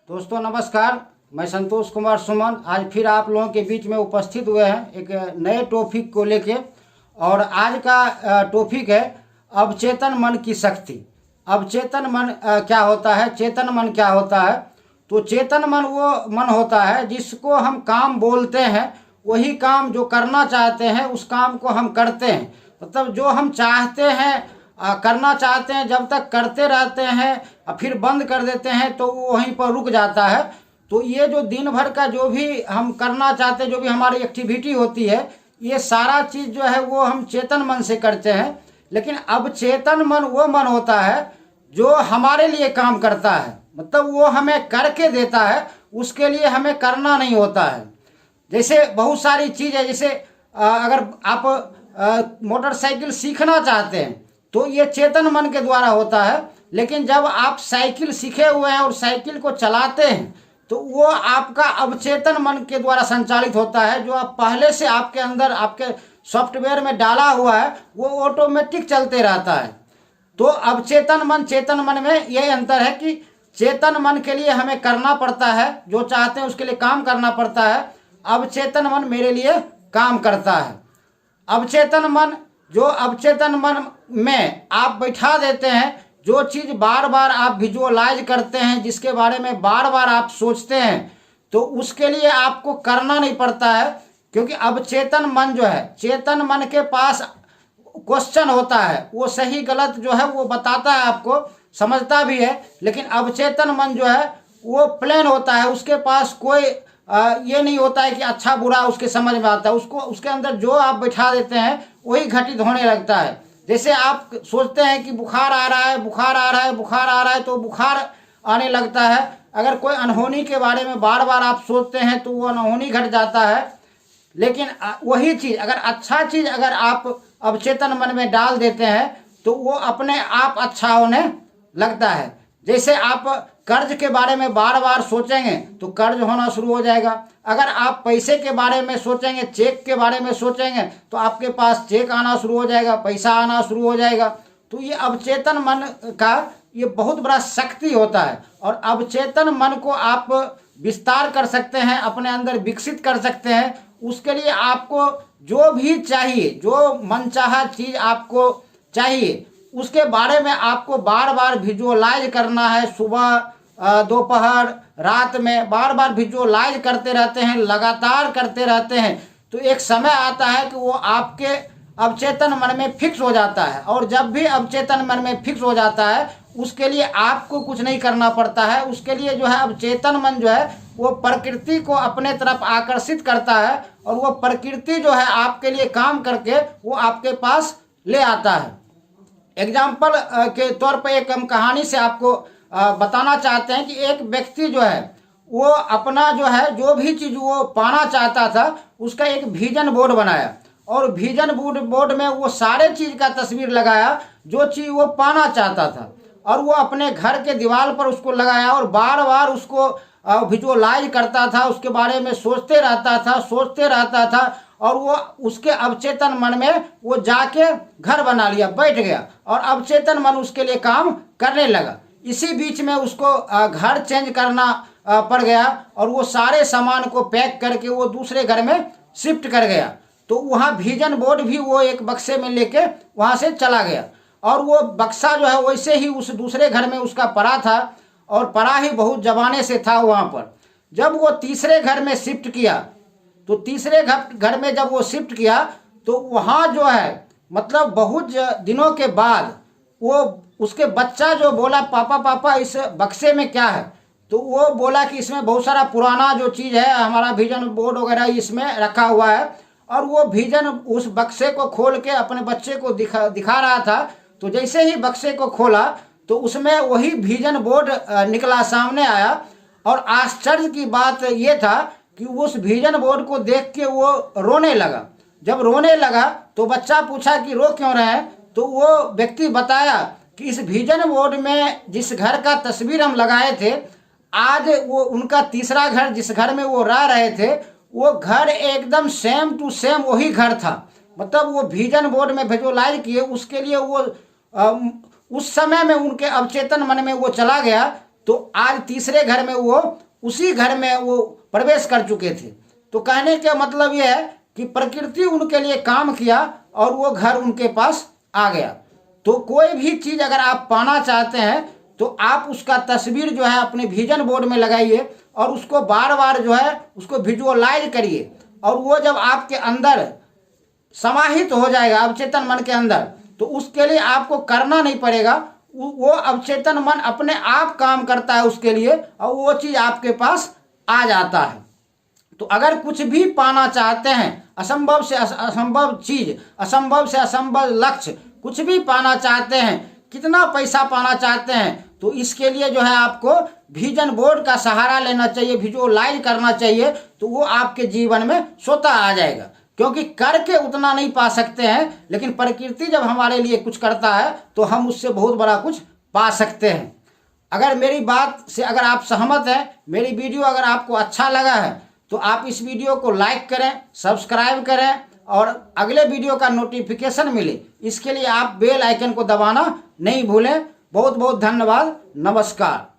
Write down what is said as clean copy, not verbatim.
दोस्तों नमस्कार, मैं संतोष कुमार सुमन आज फिर आप लोगों के बीच में उपस्थित हुए हैं एक नए टॉपिक को लेके। और आज का टॉपिक है अवचेतन मन की शक्ति। अवचेतन मन क्या होता है, चेतन मन क्या होता है। तो चेतन मन वो मन होता है जिसको हम काम बोलते हैं, वही काम जो करना चाहते हैं उस काम को हम करते हैं। मतलब जो हम चाहते हैं करना चाहते हैं जब तक करते रहते हैं और फिर बंद कर देते हैं तो वो वहीं पर रुक जाता है। तो ये जो दिन भर का जो भी हम करना चाहते हैं, जो भी हमारी एक्टिविटी होती है, ये सारा चीज़ जो है वो हम चेतन मन से करते हैं। लेकिन अवचेतन मन वो मन होता है जो हमारे लिए काम करता है, मतलब वो हमें करके देता है, उसके लिए हमें करना नहीं होता है। जैसे बहुत सारी चीज़ है, जैसे अगर आप मोटरसाइकिल सीखना चाहते हैं तो ये चेतन मन के द्वारा होता है। लेकिन जब आप साइकिल सीखे हुए हैं और साइकिल को चलाते हैं तो वो आपका अवचेतन मन के द्वारा संचालित होता है। जो आप पहले से आपके अंदर आपके सॉफ्टवेयर में डाला हुआ है वो ऑटोमेटिक चलते रहता है। तो अवचेतन मन चेतन मन में यही अंतर है कि चेतन मन के लिए हमें करना पड़ता है, जो चाहते हैं उसके लिए काम करना पड़ता है। अवचेतन मन मेरे लिए काम करता है। अवचेतन मन जो अवचेतन मन में आप बैठा देते हैं, जो चीज़ बार बार आप विजुअलाइज करते हैं, जिसके बारे में बार बार आप सोचते हैं, तो उसके लिए आपको करना नहीं पड़ता है। क्योंकि अवचेतन मन जो है, चेतन मन के पास क्वेश्चन होता है, वो सही गलत जो है वो बताता है, आपको समझता भी है। लेकिन अवचेतन मन जो है वो प्लेन होता है, उसके पास कोई ये नहीं होता है कि अच्छा बुरा उसके समझ में आता है। उसको उसके अंदर जो आप बैठा देते हैं वही घटित होने लगता है। जैसे आप सोचते हैं कि बुखार आ रहा है, बुखार आ रहा है, बुखार आ रहा है, तो बुखार आने लगता है। अगर कोई अनहोनी के बारे में बार बार आप सोचते हैं तो वो अनहोनी घट जाता है। लेकिन वही चीज़ अगर अच्छा चीज़ अगर आप अवचेतन मन में डाल देते हैं तो वो अपने आप अच्छा होने लगता है। जैसे आप कर्ज के बारे में बार बार सोचेंगे तो कर्ज होना शुरू हो जाएगा। अगर आप पैसे के बारे में सोचेंगे, चेक के बारे में सोचेंगे, तो आपके पास चेक आना शुरू हो जाएगा, पैसा आना शुरू हो जाएगा। तो ये अवचेतन मन का ये बहुत बड़ा शक्ति होता है। और अवचेतन मन को आप विस्तार कर सकते हैं, अपने अंदर विकसित कर सकते हैं। उसके लिए आपको जो भी चाहिए, जो मनचाहा चीज़ आपको चाहिए, उसके बारे में आपको बार बार विजुअलाइज करना है। सुबह, दोपहर, रात में बार बार विजुअलाइज करते रहते हैं, लगातार करते रहते हैं, तो एक समय आता है कि वो आपके अवचेतन मन में फिक्स हो जाता है। और जब भी अवचेतन मन में फिक्स हो जाता है उसके लिए आपको कुछ नहीं करना पड़ता है। उसके लिए जो है अवचेतन मन जो है वो प्रकृति को अपने तरफ आकर्षित करता है, और वो प्रकृति जो है आपके लिए काम करके वो आपके पास ले आता है। एग्जाम्पल के तौर पर एक हम कहानी से आपको बताना चाहते हैं कि एक व्यक्ति जो है वो अपना जो है जो भी चीज़ वो पाना चाहता था उसका एक विजन बोर्ड बनाया, और विजन बोर्ड में वो सारे चीज़ का तस्वीर लगाया जो चीज़ वो पाना चाहता था, और वो अपने घर के दीवार पर उसको लगाया और बार बार उसको विजुअलाइज करता था, उसके बारे में सोचते रहता था। और वो उसके अवचेतन मन में वो जाके घर बना लिया, बैठ गया, और अवचेतन मन उसके लिए काम करने लगा। इसी बीच में उसको घर चेंज करना पड़ गया, और वो सारे सामान को पैक करके वो दूसरे घर में शिफ्ट कर गया। तो वहाँ विजन बोर्ड भी वो एक बक्से में लेके वहाँ से चला गया, और वो बक्सा जो है वैसे ही उस दूसरे घर में उसका पड़ा था, और पड़ा ही बहुत जमाने से था वहाँ पर। जब वो तीसरे घर में शिफ्ट किया, तो तीसरे घर में जब वो शिफ्ट किया तो वहाँ जो है मतलब बहुत दिनों के बाद वो उसके बच्चा जो बोला, पापा पापा इस बक्से में क्या है। तो वो बोला कि इसमें बहुत सारा पुराना जो चीज़ है, हमारा विजन बोर्ड वगैरह इसमें रखा हुआ है। और वो विजन उस बक्से को खोल के अपने बच्चे को दिखा रहा था। तो जैसे ही बक्से को खोला तो उसमें वही विजन बोर्ड निकला, सामने आया। और आश्चर्य की बात ये था कि उस विजन बोर्ड को देख के वो रोने लगा। जब रोने लगा तो बच्चा पूछा कि रो क्यों रहे हैं। तो वो व्यक्ति बताया कि इस विजन बोर्ड में जिस घर का तस्वीर हम लगाए थे, आज वो उनका तीसरा घर, जिस घर में वो रह रहे थे, वो घर एकदम सेम टू सेम वही घर था। मतलब वो विजन बोर्ड में विजुअलाइज किए, उसके लिए वो उस समय में उनके अवचेतन मन में वो चला गया। तो आज तीसरे घर में वो उसी घर में वो प्रवेश कर चुके थे। तो कहने का मतलब ये है कि प्रकृति उनके लिए काम किया और वो घर उनके पास आ गया। तो कोई भी चीज़ अगर आप पाना चाहते हैं तो आप उसका तस्वीर जो है अपने विजन बोर्ड में लगाइए और उसको बार बार जो है उसको विजुअलाइज करिए, और वो जब आपके अंदर समाहित हो जाएगा अवचेतन मन के अंदर, तो उसके लिए आपको करना नहीं पड़ेगा, वो अवचेतन मन अपने आप काम करता है उसके लिए और वो चीज़ आपके पास आ जाता है। तो अगर कुछ भी पाना चाहते हैं, असंभव से असंभव चीज, असंभव से असंभव लक्ष्य कुछ भी पाना चाहते हैं, कितना पैसा पाना चाहते हैं, तो इसके लिए जो है आपको विजन बोर्ड का सहारा लेना चाहिए, विजुअलाइज करना चाहिए, तो वो आपके जीवन में स्वतः आ जाएगा। क्योंकि करके उतना नहीं पा सकते हैं, लेकिन प्रकृति जब हमारे लिए कुछ करता है तो हम उससे बहुत बड़ा कुछ पा सकते हैं। अगर मेरी बात से अगर आप सहमत हैं, मेरी वीडियो अगर आपको अच्छा लगा है, तो आप इस वीडियो को लाइक करें, सब्सक्राइब करें और अगले वीडियो का नोटिफिकेशन मिले इसके लिए आप बेल आइकन को दबाना नहीं भूलें। बहुत बहुत धन्यवाद। नमस्कार।